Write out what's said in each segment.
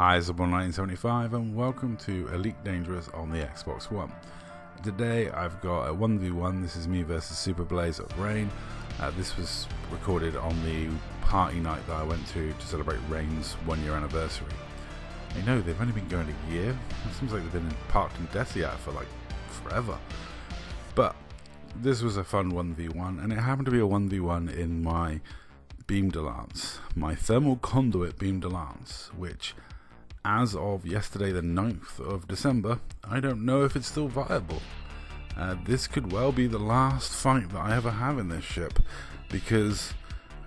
Hi, it's Aboard1975 and welcome to Elite Dangerous on the Xbox One. Today I've got a 1v1, this is me versus Super Blaze of Rain. This was recorded on the party night that I went to celebrate Rain's 1 year anniversary. You know, they've only been going a year. It seems like they've been parked in Deathia for like forever. But this was a fun 1v1 and it happened to be a 1v1 in my beam de lance, my Thermal Conduit beam de lance, which as of yesterday the 9th of December, I don't know if it's still viable. This could well be the last fight that I ever have in this ship, because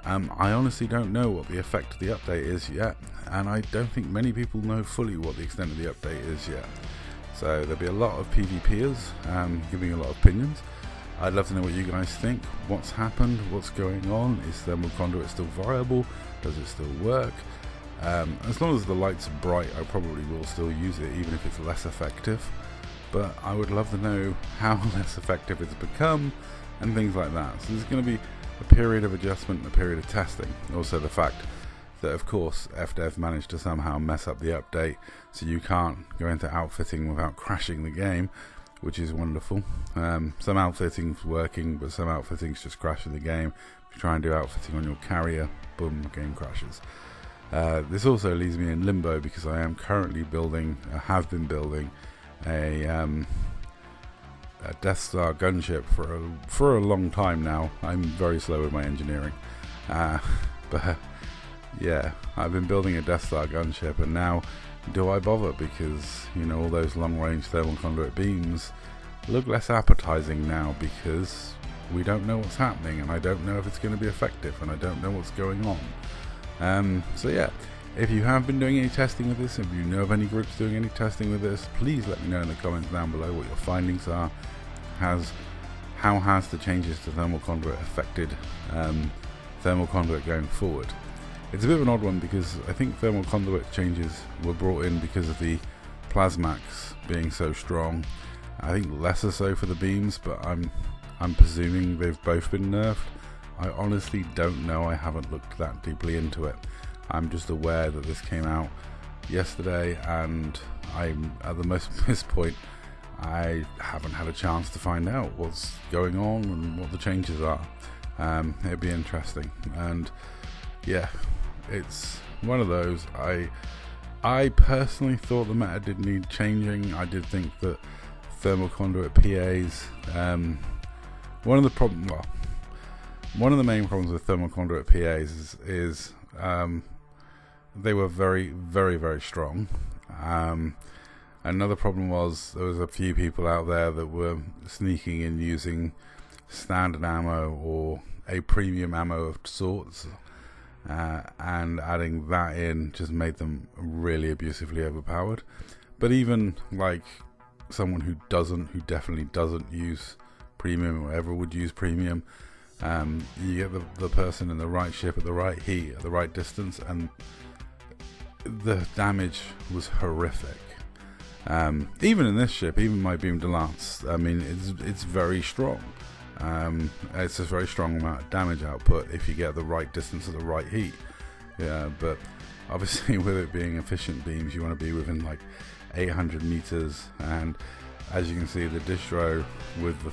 I honestly don't know what the effect of the update is yet, and I don't think many people know fully what the extent of the update is yet. So there'll be a lot of PvPers giving a lot of opinions. I'd love to know what you guys think. What's happened? What's going on? Is Thermal Conduit still viable? Does it still work? As long as the lights are bright, I probably will still use it, even if it's less effective. But I would love to know how less effective it's become, and things like that. So there's going to be a period of adjustment and a period of testing. Also the fact that, of course, Fdev managed to somehow mess up the update, so you can't go into outfitting without crashing the game, which is wonderful. Some outfitting's working, but some outfitting's just crashing the game. If you try and do outfitting on your carrier, boom, the game crashes. This also leaves me in limbo because I am currently building, have been building a Death Star gunship for a long time now. I'm very slow with my engineering, but yeah, I've been building a Death Star gunship, and now do I bother? Because, you know, all those long-range thermal conduit beams look less appetizing now because we don't know what's happening, and I don't know if it's going to be effective, and I don't know what's going on. So yeah, if you have been doing any testing with this, if you know of any groups doing any testing with this, please let me know in the comments down below what your findings are. How has the changes to Thermal Conduit affected Thermal Conduit going forward? It's a bit of an odd one because I think Thermal Conduit changes were brought in because of the Plasmax being so strong. I think lesser so for the beams, but I'm presuming they've both been nerfed. I honestly don't know, I haven't looked that deeply into it. I'm just aware that this came out yesterday, and I'm at this point I haven't had a chance to find out what's going on and what the changes are. It'd be interesting, and yeah, it's one of those. I personally thought the meta did need changing. I did think that Thermal Conduit PAs, one of the main problems with Thermal Conduit PAs is they were very, very, very strong. Another problem was there was a few people out there that were sneaking in using standard ammo or a premium ammo of sorts, and adding that in just made them really abusively overpowered. But even like someone who definitely doesn't use premium or ever would use premium, you get the person in the right ship at the right heat at the right distance, and the damage was horrific. Even in this ship, even my beam de lance, I mean, it's very strong. It's a very strong amount of damage output if you get the right distance at the right heat. Yeah, but obviously with it being efficient beams, you want to be within like 800 meters, and as you can see, the distro with the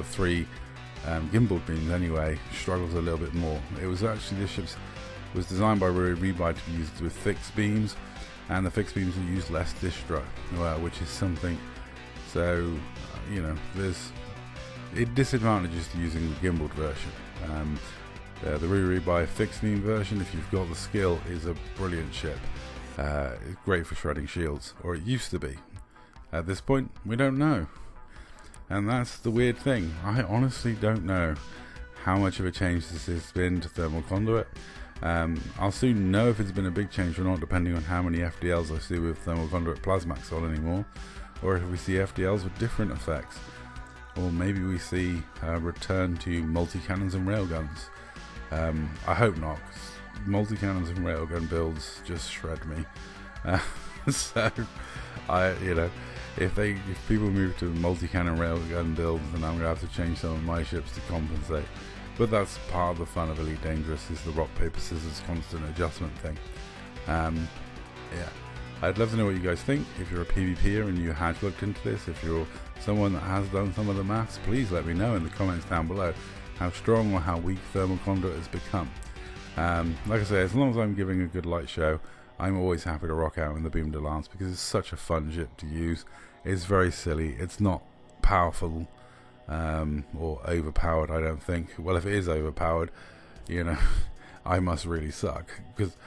three gimbal beams anyway struggles a little bit more. It was actually, this ship was designed by Rebuy to be used with fixed beams, and the fixed beams use less distro, which is something. So you know, there's disadvantages to using the gimbaled version. The Rebuy fixed beam version, if you've got the skill, is a brilliant ship. It's great for shredding shields, or it used to be. At this point, we don't know. And that's the weird thing. I honestly don't know how much of a change this has been to Thermal Conduit. I'll soon know if it's been a big change or not, depending on how many FDLs I see with Thermal Conduit Plasmax on anymore, or if we see FDLs with different effects, or maybe we see a return to multi-cannons and railguns. I hope not, because multi-cannons and railgun builds just shred me. So, if people move to multi-cannon railgun builds, then I'm going to have to change some of my ships to compensate. But that's part of the fun of Elite Dangerous, is the rock, paper, scissors constant adjustment thing. Yeah. I'd love to know what you guys think. If you're a PvPer and you have looked into this, if you're someone that has done some of the maths, please let me know in the comments down below how strong or how weak Thermal Conduit has become. Like I say, as long as I'm giving a good light show, I'm always happy to rock out in the Beam de Lance because it's such a fun ship to use. It's very silly. It's not powerful or overpowered, I don't think. Well, if it is overpowered, you know, I must really suck because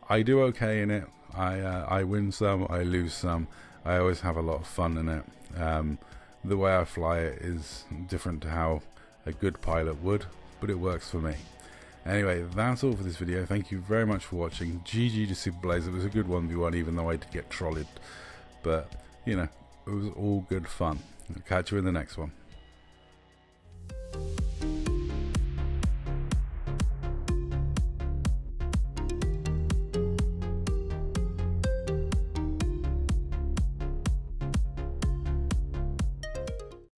I do okay in it. I win some, I lose some. I always have a lot of fun in it. The way I fly it is different to how a good pilot would, but it works for me. Anyway, that's all for this video. Thank you very much for watching. GG to Super Blaze. It was a good 1v1, even though I did get trolled. But, you know, it was all good fun. I'll catch you in the next one.